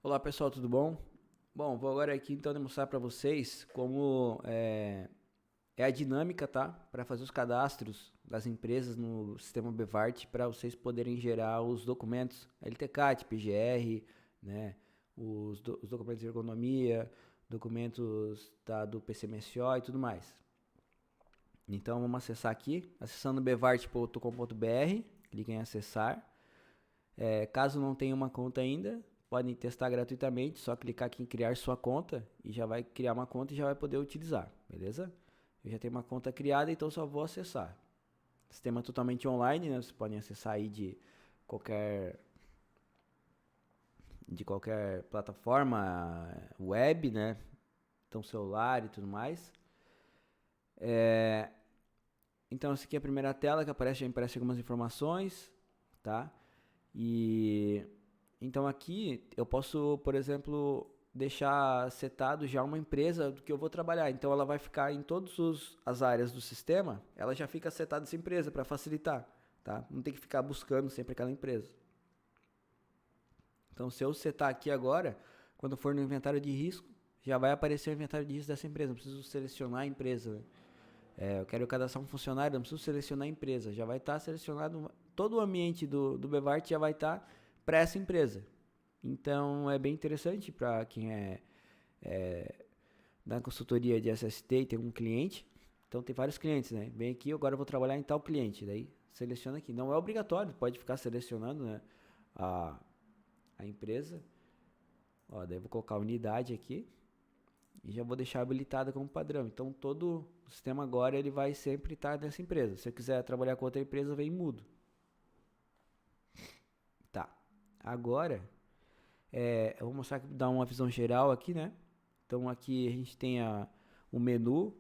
Olá pessoal, tudo bom? Bom, vou agora aqui então demonstrar para vocês como é a dinâmica, tá? Para fazer os cadastros das empresas no sistema Bevart para vocês poderem gerar os documentos LTCAT, PGR, né? Os documentos de ergonomia, documentos do PCMSO e tudo mais. Então vamos acessar aqui, acessando bevart.com.br, clique em acessar. Caso não tenha uma conta ainda, podem testar gratuitamente, só clicar aqui em criar sua conta e já vai criar uma conta e já vai poder utilizar, beleza? Eu já tenho uma conta criada, então só vou acessar. Sistema totalmente online, né? Vocês podem acessar aí qualquer de qualquer plataforma web, né? Então celular e tudo mais. Então essa aqui é a primeira tela que aparece, já aparece algumas informações, tá? E então aqui eu posso, por exemplo, deixar setado já uma empresa do que eu vou trabalhar. Então ela vai ficar em todas as áreas do sistema, ela já fica setada essa empresa para facilitar, tá? Não tem que ficar buscando sempre aquela empresa. Então se eu setar aqui agora, quando for no inventário de risco, já vai aparecer o inventário de risco dessa empresa. Não preciso selecionar a empresa, né? Eu quero cadastrar um funcionário, não preciso selecionar a empresa. Já vai estar selecionado, todo o ambiente do Bevart já vai estar para essa empresa. Então é bem interessante para quem é da consultoria de SST e tem um cliente. Então tem vários clientes, né? Vem aqui, agora eu vou trabalhar em tal cliente. Daí seleciona aqui. Não é obrigatório, pode ficar selecionando, né, a, a empresa. Ó, daí eu vou colocar a unidade aqui e já vou deixar habilitada como padrão. Então todo o sistema agora ele vai sempre estar nessa empresa. Se eu quiser trabalhar com outra empresa, vem mudo. Tá. Agora eu vou mostrar, dar uma visão geral aqui, né? Então aqui a gente tem o menu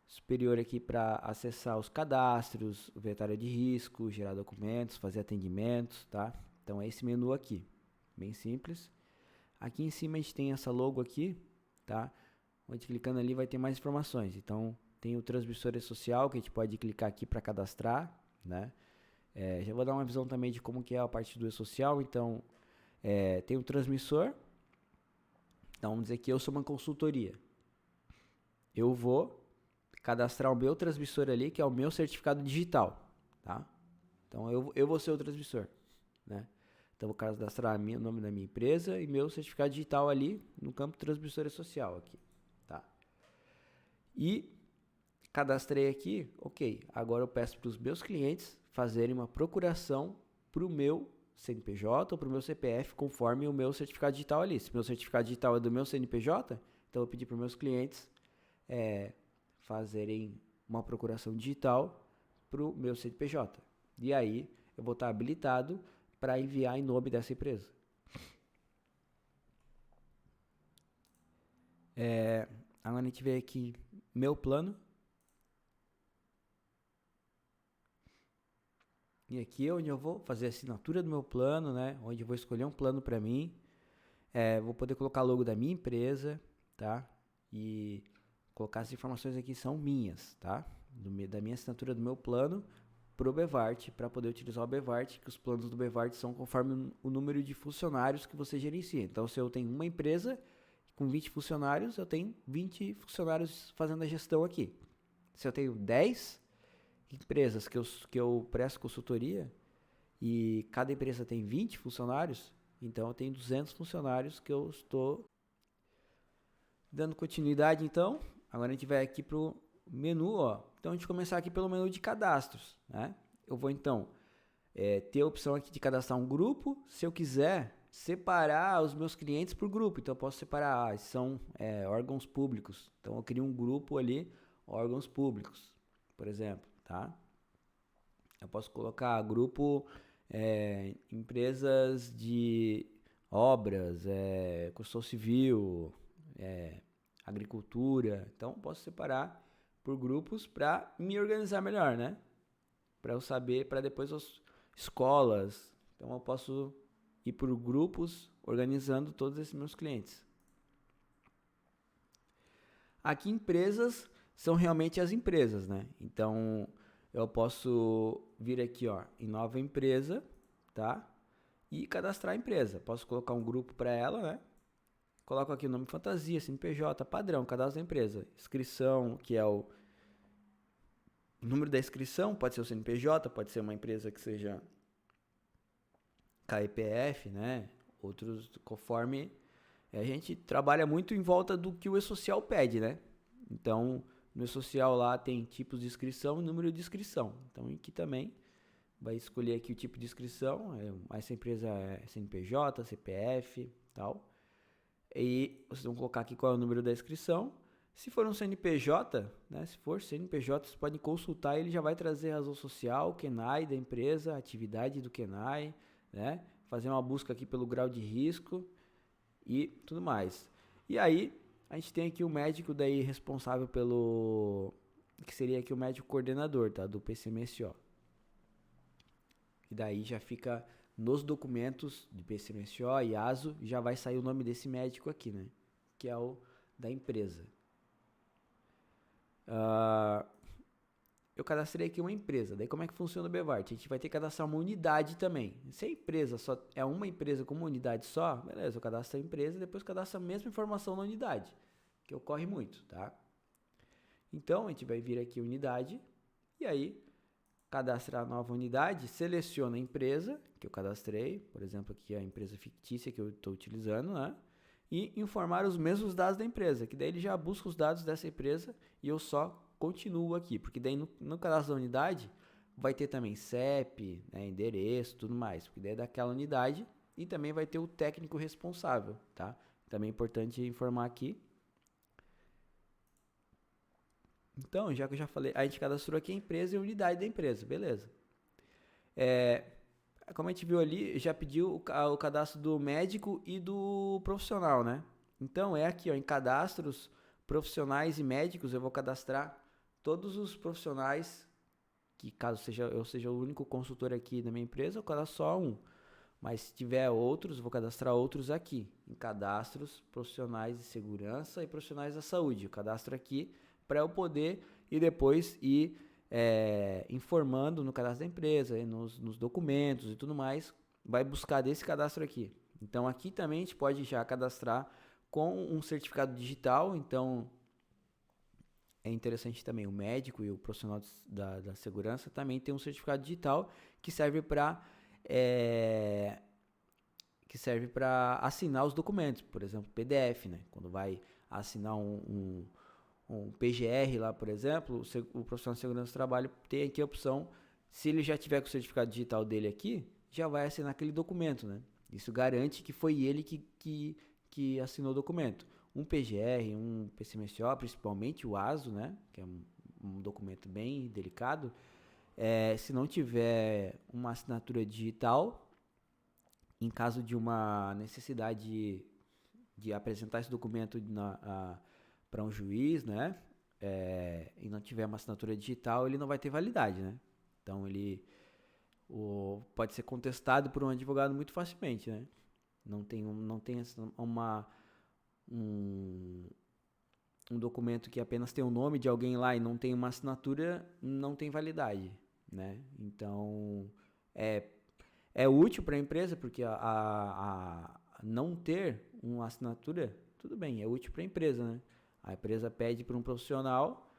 superior aqui para acessar os cadastros, o inventário de risco, gerar documentos, fazer atendimentos, tá? Então é esse menu aqui, bem simples. Aqui em cima a gente tem essa logo aqui, tá? Onde clicando ali vai ter mais informações. Então tem o transmissor social que a gente pode clicar aqui para cadastrar, né? Já vou dar uma visão também de como que é a parte do e-social. Então tem o transmissor. Então vamos dizer que eu sou uma consultoria. Eu vou cadastrar o meu transmissor ali, que é o meu certificado digital, tá? Então eu vou ser o transmissor, né? Então eu vou cadastrar o nome da minha empresa e meu certificado digital ali no campo transmissora social aqui, tá? E cadastrei aqui, ok. Agora eu peço para os meus clientes fazerem uma procuração para o meu CNPJ ou para o meu CPF conforme o meu certificado digital ali. Se meu certificado digital é do meu CNPJ, então eu vou pedir para os meus clientes fazerem uma procuração digital para o meu CNPJ. E aí eu vou estar habilitado para enviar em nome dessa empresa. Agora a gente vê aqui meu plano. E aqui é onde eu vou fazer a assinatura do meu plano, né? Onde eu vou escolher um plano para mim. Vou poder colocar o logo da minha empresa, tá? E colocar as informações aqui são minhas, tá? Da minha assinatura do meu plano pro Bevart, para poder utilizar o Bevart, que os planos do Bevart são conforme o número de funcionários que você gerencia. Então, se eu tenho uma empresa com 20 funcionários, eu tenho 20 funcionários fazendo a gestão aqui. Se eu tenho 10 empresas que eu presto consultoria e cada empresa tem 20 funcionários, então eu tenho 200 funcionários que eu estou dando continuidade. Então, agora a gente vai aqui pro menu, ó. Então a gente começar aqui pelo menu de cadastros, né? Eu vou então ter a opção aqui de cadastrar um grupo. Se eu quiser separar os meus clientes por grupo, então eu posso separar, são órgãos públicos. Então eu crio um grupo ali, órgãos públicos, por exemplo, tá? Eu posso colocar grupo empresas de obras, construção civil, agricultura. Então, posso separar por grupos para me organizar melhor, né? Para eu saber, para depois as escolas. Então, eu posso ir por grupos organizando todos esses meus clientes. Aqui, empresas são realmente as empresas, né? Então, eu posso vir aqui, ó, em nova empresa, tá? E cadastrar a empresa. Posso colocar um grupo para ela, né? coloco aqui o nome fantasia, CNPJ, padrão, cadastro da empresa. Inscrição, que é o número da inscrição, pode ser o CNPJ, pode ser uma empresa que seja KEPF, né? Outros, conforme a gente trabalha muito em volta do que o E-Social pede, né? Então, no E-Social lá tem tipos de inscrição e número de inscrição. Então, aqui também vai escolher aqui o tipo de inscrição, mas se a empresa é CNPJ, CPF, tal. E vocês vão colocar aqui qual é o número da inscrição. Se for um CNPJ, né, se for CNPJ, vocês podem consultar, ele já vai trazer razão social, KENAI da empresa, atividade do KENAI, né, fazer uma busca aqui pelo grau de risco e tudo mais. E aí, a gente tem aqui o médico daí responsável pelo, que seria aqui o médico coordenador, tá, do PCMSO. E daí já fica nos documentos de PCMSO e ASO, já vai sair o nome desse médico aqui, né, que é o da empresa. Eu cadastrei aqui uma empresa. Daí como é que funciona o Bevart? A gente vai ter que cadastrar uma unidade também. Se a empresa só é uma empresa com uma unidade só, beleza, eu cadastro a empresa e depois cadastro a mesma informação na unidade, que ocorre muito, tá? Então a gente vai vir aqui unidade e aí cadastrar a nova unidade, seleciona a empresa que eu cadastrei, por exemplo aqui a empresa fictícia que eu estou utilizando, né? E informar os mesmos dados da empresa, que daí ele já busca os dados dessa empresa e eu só continuo aqui, porque daí no cadastro da unidade vai ter também CEP, né, endereço, tudo mais, porque daí é daquela unidade e também vai ter o técnico responsável, tá? Também é importante informar aqui. Então, já que eu já falei, a gente cadastrou aqui a empresa e a unidade da empresa, beleza. Como a gente viu ali, já pediu o cadastro do médico e do profissional, né? Então, é aqui, ó, em cadastros profissionais e médicos, eu vou cadastrar todos os profissionais, que caso eu seja o único consultor aqui da minha empresa, eu cadastro só um. Mas se tiver outros, eu vou cadastrar outros aqui, em cadastros profissionais de segurança e profissionais da saúde. Eu cadastro aqui para eu poder e depois ir informando no cadastro da empresa, nos documentos e tudo mais, vai buscar desse cadastro aqui. Então aqui também a gente pode já cadastrar com um certificado digital, então é interessante também, o médico e o profissional da segurança também tem um certificado digital que serve para assinar os documentos, por exemplo, PDF, né? Quando vai assinar um PGR lá, por exemplo, o profissional de segurança do trabalho tem aqui a opção, se ele já tiver com o certificado digital dele aqui, já vai assinar aquele documento, né? Isso garante que foi ele que assinou o documento. Um PGR, um PCMSO, principalmente o ASO, né? Que é um documento bem delicado. Se não tiver uma assinatura digital, em caso de uma necessidade de apresentar esse documento para um juiz, né? E não tiver uma assinatura digital, ele não vai ter validade, né? Então ele pode ser contestado por um advogado muito facilmente, né? Não tem um documento que apenas tem o nome de alguém lá e não tem uma assinatura, não tem validade, né? Então é útil para a empresa porque a não ter uma assinatura, tudo bem, é útil para a empresa, né? A empresa pede para um profissional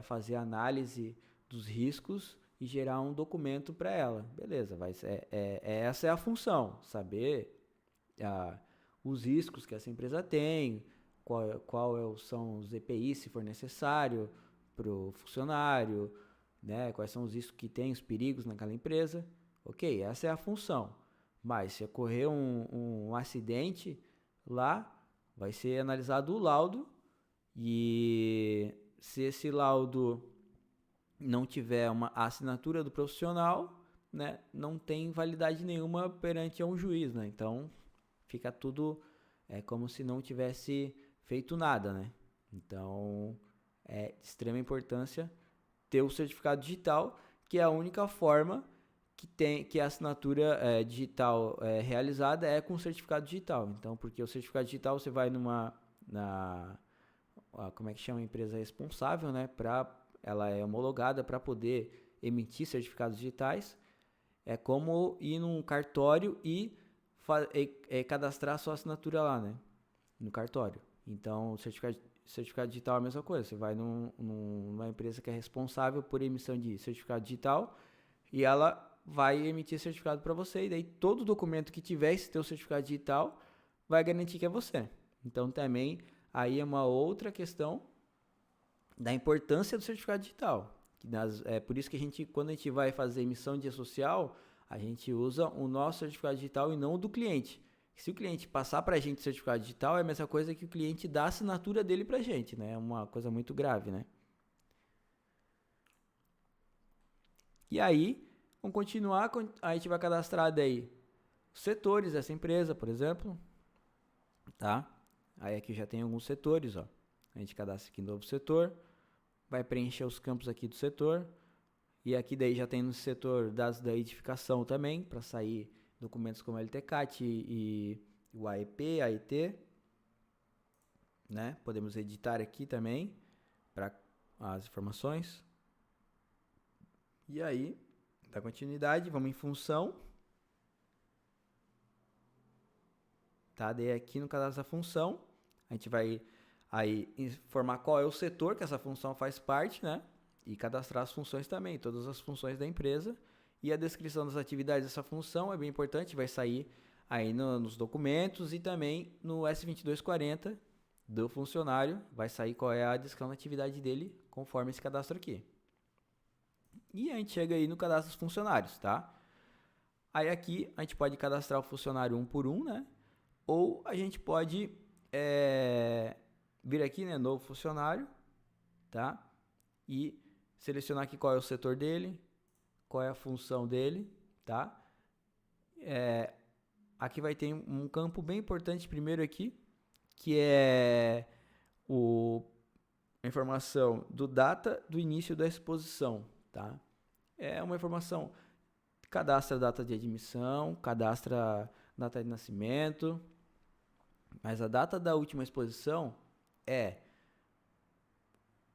fazer análise dos riscos e gerar um documento para ela. Beleza, essa é a função, saber os riscos que essa empresa tem, qual são os EPIs, se for necessário, para o funcionário, né? Quais são os riscos que tem, os perigos naquela empresa. Ok, essa é a função. Mas se ocorrer um acidente lá, vai ser analisado o laudo e se esse laudo não tiver uma assinatura do profissional, né, não tem validade nenhuma perante a um juiz, né? Então fica tudo como se não tivesse feito nada, né? Então é de extrema importância ter o certificado digital, que é a única forma que a assinatura digital realizada é com o certificado digital. Então, porque o certificado digital você vai como é que chama, a empresa responsável, né? Ela é homologada para poder emitir certificados digitais. É como ir num cartório e cadastrar a sua assinatura lá, né? no cartório. Então, o certificado digital é a mesma coisa. Você vai numa empresa que é responsável por emissão de certificado digital e ela vai emitir certificado para você. E daí todo documento que tiver esse teu certificado digital vai garantir que é você. Então, também aí é uma outra questão da importância do certificado digital. É por isso que quando a gente vai fazer emissão de social, a gente usa o nosso certificado digital e não o do cliente. Se o cliente passar para a gente o certificado digital, é a mesma coisa que o cliente dá a assinatura dele para a gente, né? É uma coisa muito grave, né? E aí, vamos continuar, a gente vai cadastrar daí os setores dessa empresa, por exemplo, tá? Aí aqui já tem alguns setores, ó. A gente cadastra aqui novo setor, vai preencher os campos aqui do setor, e aqui daí já tem no setor dados da edificação também, para sair documentos como LTCAT e o AEP, AET, né? Podemos editar aqui também para as informações. E aí, dá continuidade, vamos em função. Tá? Daí aqui no cadastro da função, a gente vai aí informar qual é o setor que essa função faz parte, né? E cadastrar as funções também, todas as funções da empresa. E a descrição das atividades dessa função é bem importante, vai sair aí nos documentos e também no S2240 do funcionário, vai sair qual é a descrição da atividade dele, conforme esse cadastro aqui. E a gente chega aí no cadastro dos funcionários, tá? Aí aqui a gente pode cadastrar o funcionário um por um, né? Ou a gente pode vir aqui, né, novo funcionário, tá? E selecionar aqui qual é o setor dele, qual é a função dele, tá? Aqui vai ter um campo bem importante primeiro aqui, que é a informação do data do início da exposição, tá? É uma informação, cadastra a data de admissão, cadastra data de nascimento, mas a data da última exposição é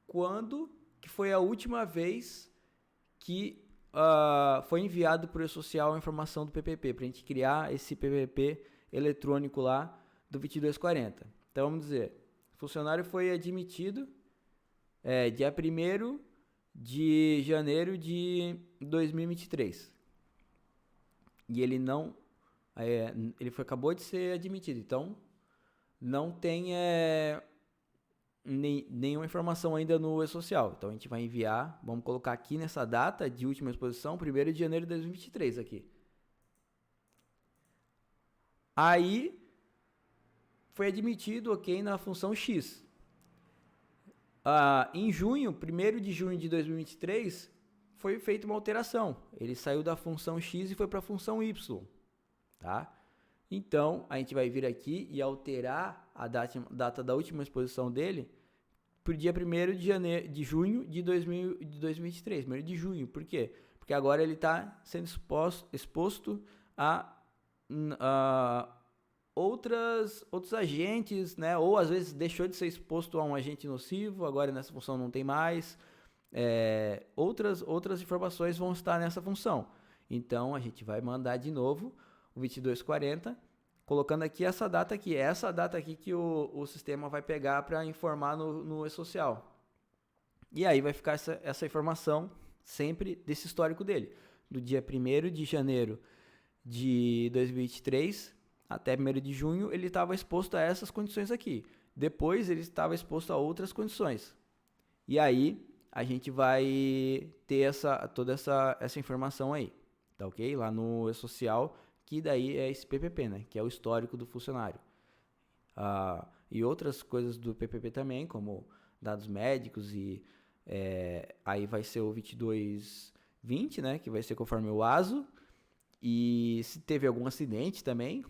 quando que foi a última vez que foi enviado por e-social a informação do PPP, para a gente criar esse PPP eletrônico lá do 2240. Então, vamos dizer, o funcionário foi admitido dia 1º de janeiro de 2023. E ele não... acabou de ser admitido, então não tem nenhuma informação ainda no e-social. Então a gente vai enviar, vamos colocar aqui nessa data de última exposição, 1º de janeiro de 2023 aqui. Aí foi admitido, ok, na função X. Em junho, 1º de junho de 2023, foi feita uma alteração. Ele saiu da função X e foi para a função Y, tá? Então, a gente vai vir aqui e alterar a data da última exposição dele para o dia 1º de junho de 2023. 1º de junho. Por quê? Porque agora ele está sendo exposto a outros agentes, né? Ou às vezes deixou de ser exposto a um agente nocivo, agora nessa função não tem mais. Outras informações vão estar nessa função. Então, a gente vai mandar de novo o 2240, colocando aqui essa data aqui. É essa data aqui que o sistema vai pegar para informar no e-social. E aí vai ficar essa informação sempre desse histórico dele. Do dia 1º de janeiro de 2023 até 1º de junho, ele estava exposto a essas condições aqui. Depois, ele estava exposto a outras condições. E aí, a gente vai ter toda essa informação aí. Tá ok? Lá no e-social, que daí é esse PPP, né? Que é o histórico do funcionário. E outras coisas do PPP também, como dados médicos e aí vai ser o 2220, né? Que vai ser conforme o ASO. E se teve algum acidente também,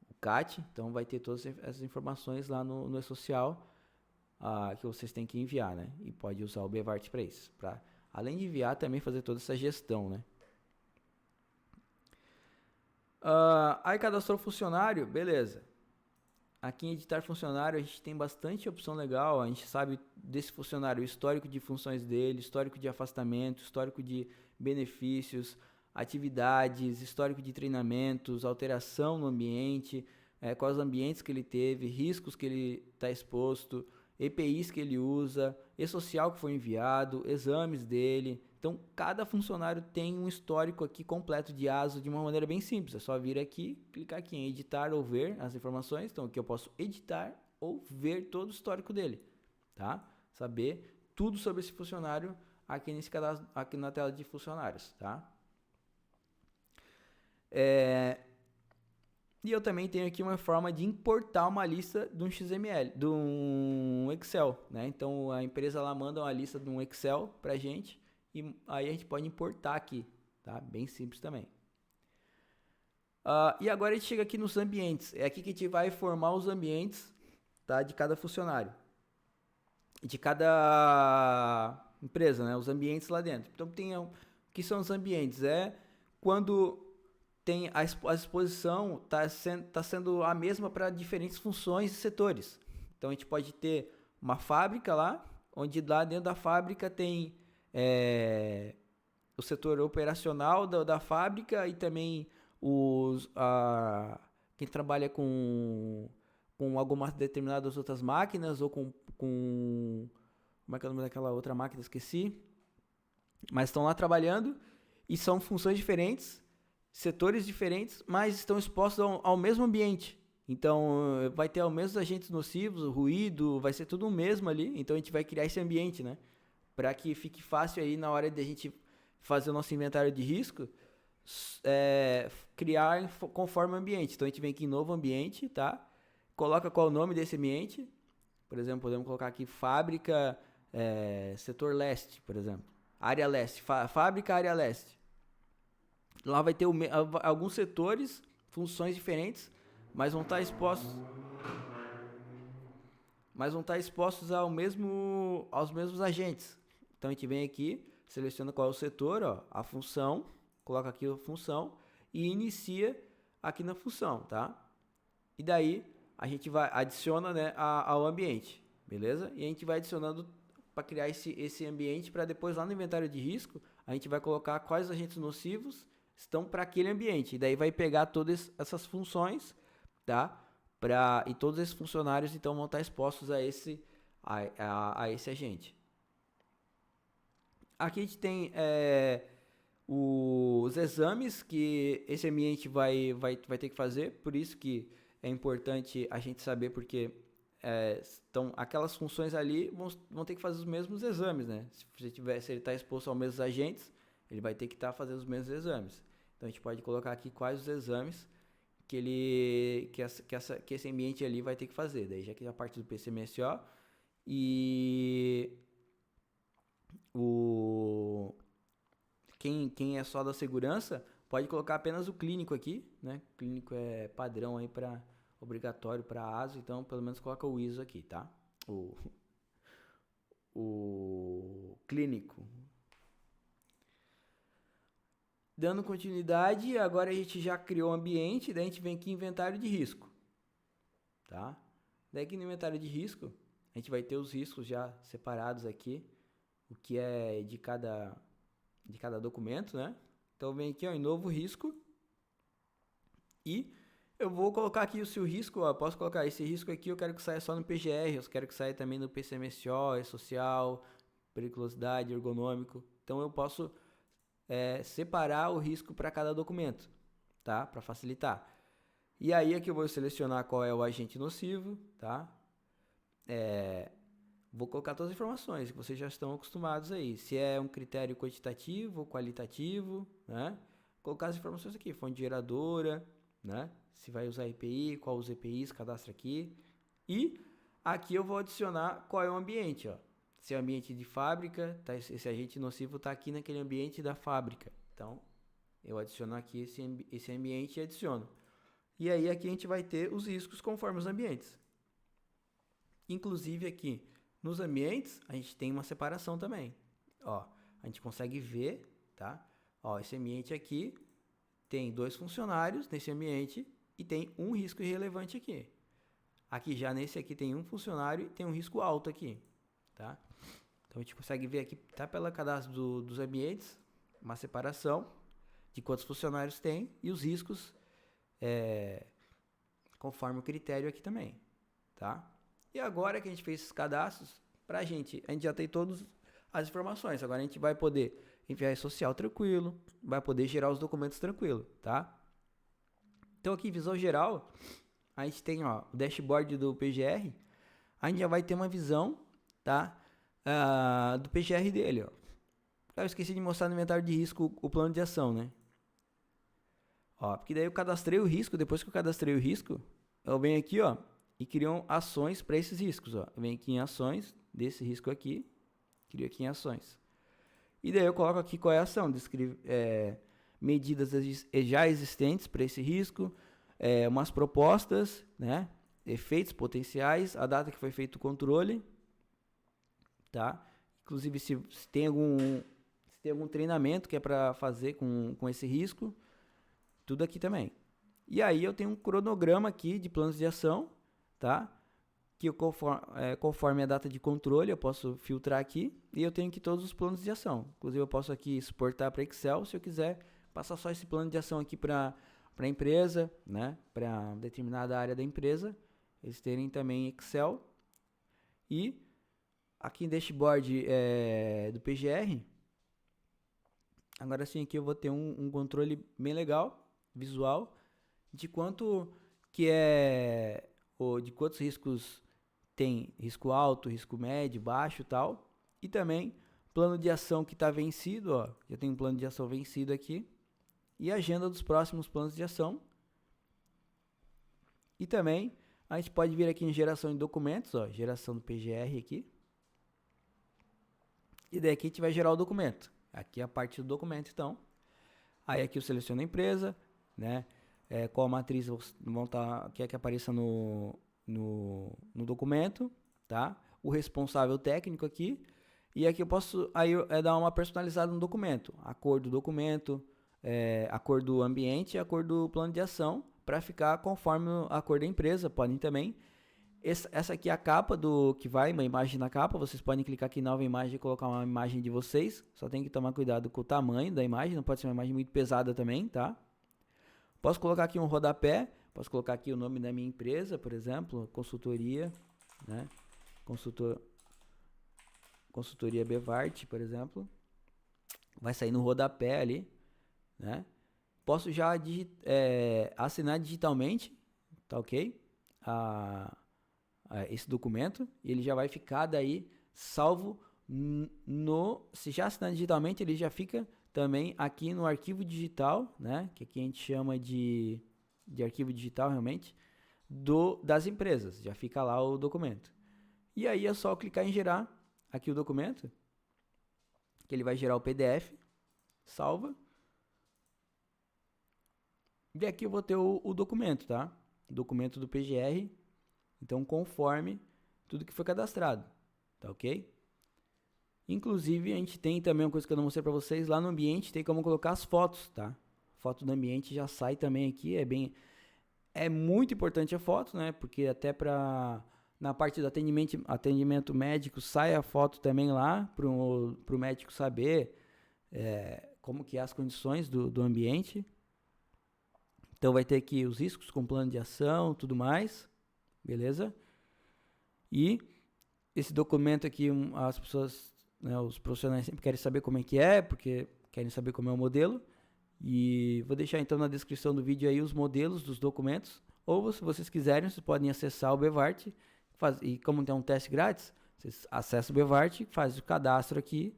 o CAT, então vai ter todas essas informações lá no e-social que vocês têm que enviar, né? E pode usar o Bevart para isso. Além de enviar, também fazer toda essa gestão, né? Aí cadastrou o funcionário, beleza. Aqui em editar funcionário a gente tem bastante opção legal, a gente sabe desse funcionário, o histórico de funções dele, histórico de afastamento, histórico de benefícios, atividades, histórico de treinamentos, alteração no ambiente, quais ambientes que ele teve, riscos que ele está exposto, EPIs que ele usa, e-social que foi enviado, exames dele. Então, cada funcionário tem um histórico aqui completo de ASO de uma maneira bem simples. É só vir aqui, clicar aqui em editar ou ver as informações. Então, aqui eu posso editar ou ver todo o histórico dele, tá? Saber tudo sobre esse funcionário aqui nesse cadastro, aqui na tela de funcionários, tá? E eu também tenho aqui uma forma de importar uma lista de um XML, de um Excel, né? Então a empresa lá manda uma lista de um Excel pra gente e aí a gente pode importar aqui, tá? Bem simples também. E agora a gente chega aqui nos ambientes. É aqui que a gente vai formar os ambientes, tá? De cada funcionário, de cada empresa, né? Os ambientes lá dentro. Então o que são os ambientes? É quando tem a exposição está sendo a mesma para diferentes funções e setores. Então a gente pode ter uma fábrica lá, onde lá dentro da fábrica tem o setor operacional da fábrica e também quem trabalha com algumas determinadas outras máquinas ou com como é que é o nome daquela outra máquina? Esqueci. Mas estão lá trabalhando e são funções diferentes, setores diferentes, mas estão expostos ao mesmo ambiente. Então, vai ter os mesmos agentes nocivos, o ruído, vai ser tudo o mesmo ali. Então, a gente vai criar esse ambiente, né? Para que fique fácil aí na hora de a gente fazer o nosso inventário de risco, criar conforme o ambiente. Então, a gente vem aqui em novo ambiente, tá? Coloca qual é o nome desse ambiente. Por exemplo, podemos colocar aqui fábrica, setor leste, por exemplo. Área leste, fábrica, área leste. Lá vai ter alguns setores, funções diferentes, mas vão estar expostos aos mesmos agentes. Então a gente vem aqui, seleciona qual é o setor, ó, a função, coloca aqui a função e inicia aqui na função, tá? E daí a gente adiciona, né, ao ambiente, beleza? E a gente vai adicionando para criar esse ambiente para depois lá no inventário de risco a gente vai colocar quais agentes nocivos estão para aquele ambiente. E daí vai pegar todas essas funções, tá? E todos esses funcionários então vão estar expostos a esse agente. Aqui a gente tem os exames que esse ambiente vai ter que fazer, por isso que é importante a gente saber, porque aquelas funções ali vão ter que fazer os mesmos exames, né? Se ele está exposto aos mesmos agentes, ele vai ter que estar fazendo os mesmos exames. Então a gente pode colocar aqui quais os exames que esse ambiente ali vai ter que fazer. Daí já que é a parte do PCMSO e quem é só da segurança pode colocar apenas o clínico aqui, né? O clínico é padrão aí obrigatório para ASO, então pelo menos coloca o ISO aqui, tá? O clínico. Dando continuidade, agora a gente já criou o ambiente, daí a gente vem aqui em inventário de risco, tá? Daí aqui no inventário de risco, a gente vai ter os riscos já separados aqui, o que é de cada documento, né? Então vem aqui, ó, em novo risco e eu vou colocar aqui se o risco, ó, posso colocar esse risco aqui, eu quero que saia só no PGR, eu quero que saia também no PCMSO, social, periculosidade, ergonômico. Então eu posso separar o risco para cada documento, tá? Para facilitar. E aí aqui eu vou selecionar qual é o agente nocivo, tá? Vou colocar todas as informações que vocês já estão acostumados aí. Se é um critério quantitativo ou qualitativo, né? Colocar as informações aqui, fonte geradora, né? Se vai usar EPI, qual os EPIs, cadastra aqui. E aqui eu vou adicionar qual é o ambiente, ó. Se é ambiente de fábrica, tá, esse agente nocivo está aqui naquele ambiente da fábrica. Então, eu adiciono aqui esse ambiente e adiciono. E aí aqui a gente vai ter os riscos conforme os ambientes. Inclusive aqui nos ambientes, a gente tem uma separação também. Ó, a gente consegue ver, tá? Ó, esse ambiente aqui tem 2 funcionários nesse ambiente e tem um risco irrelevante aqui. Aqui já nesse aqui tem um funcionário e tem um risco alto aqui, tá? Então a gente consegue ver aqui, tá pelo cadastro dos ambientes, uma separação de quantos funcionários tem e os riscos conforme o critério aqui também, tá? E agora que a gente fez esses cadastros, a gente já tem todas as informações. Agora a gente vai poder enviar social tranquilo, vai poder gerar os documentos tranquilo, tá? Então aqui, visão geral, a gente tem, ó, o dashboard do PGR, a gente já vai ter uma visão, tá? Do PGR dele, ó. Eu esqueci de mostrar no inventário de risco o plano de ação, né? Ó, porque daí eu cadastrei o risco, depois que eu cadastrei o risco, eu venho aqui, ó, e crio ações para esses riscos, ó. Eu venho aqui em ações desse risco aqui, crio aqui em ações. E daí eu coloco aqui qual é a ação, medidas já existentes para esse risco, umas propostas, né? Efeitos potenciais, a data que foi feito o controle, tá? Inclusive se tem algum treinamento que é para fazer com esse risco, tudo aqui também. E aí eu tenho um cronograma aqui de planos de ação, tá? Que eu conforme a data de controle eu posso filtrar aqui e eu tenho aqui todos os planos de ação. Inclusive eu posso aqui exportar para Excel se eu quiser passar só esse plano de ação aqui para a empresa, né? Para determinada área da empresa, eles terem também Excel. E aqui em dashboard do PGR, agora sim aqui eu vou ter um controle bem legal, visual, de quanto que de quantos riscos tem, risco alto, risco médio, baixo e tal. E também plano de ação que está vencido, ó, já tem um plano de ação vencido aqui. E agenda dos próximos planos de ação. E também a gente pode vir aqui em geração de documentos, ó, geração do PGR aqui. E daí aqui a gente vai gerar o documento. Aqui é a parte do documento, então. Aí aqui eu seleciono a empresa, né? Qual matriz quer que apareça no documento, tá? O responsável técnico aqui. E aqui eu posso dar uma personalizada no documento. A cor do documento, a cor do ambiente e a cor do plano de ação, para ficar conforme a cor da empresa. Podem também. Essa aqui é a capa que vai, uma imagem na capa. Vocês podem clicar aqui em nova imagem e colocar uma imagem de vocês. Só tem que tomar cuidado com o tamanho da imagem. Não pode ser uma imagem muito pesada também, tá? Posso colocar aqui um rodapé. Posso colocar aqui o nome da minha empresa, por exemplo. Consultoria, né? Consultoria Bevart, por exemplo. Vai sair no rodapé ali, né? Posso já assinar digitalmente, tá ok? Esse documento, e ele já vai ficar daí salvo se já assinar digitalmente, ele já fica também aqui no arquivo digital, né? Que aqui a gente chama de arquivo digital realmente, das empresas, já fica lá o documento. E aí é só clicar em gerar aqui o documento, que ele vai gerar o PDF, salva. E aqui eu vou ter o documento, tá? O documento do PGR, então conforme tudo que foi cadastrado, tá ok? Inclusive a gente tem também uma coisa que eu não mostrei para vocês, lá no ambiente tem como colocar as fotos, tá? Foto do ambiente já sai também aqui, é muito importante a foto, né? Porque até na parte do atendimento médico sai a foto também lá pro médico saber como que é as condições do ambiente. Então vai ter aqui os riscos com plano de ação, tudo mais, beleza? E esse documento aqui, as pessoas, né, os profissionais sempre querem saber como é que é, porque querem saber como é o modelo. E vou deixar então na descrição do vídeo aí os modelos dos documentos. Ou se vocês quiserem, vocês podem acessar o Bevart. E como tem um teste grátis, vocês acessam o Bevart, fazem o cadastro aqui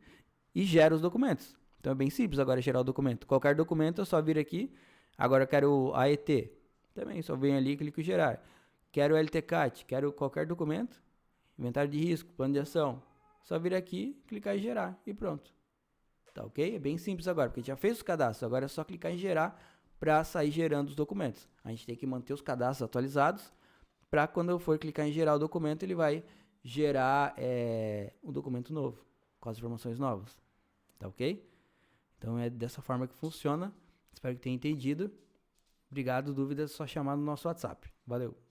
e gera os documentos. Então é bem simples agora gerar o documento. Qualquer documento eu só vir aqui. Agora eu quero AET. Também só venho ali e clico em gerar. Quero LTCAT, quero qualquer documento. Inventário de risco, plano de ação. Só vir aqui, clicar em gerar e pronto. Tá ok? É bem simples agora, porque a gente já fez os cadastros. Agora é só clicar em gerar para sair gerando os documentos. A gente tem que manter os cadastros atualizados para quando eu for clicar em gerar o documento, ele vai gerar um documento novo, com as informações novas. Tá ok? Então é dessa forma que funciona. Espero que tenha entendido. Obrigado. Dúvidas, é só chamar no nosso WhatsApp. Valeu!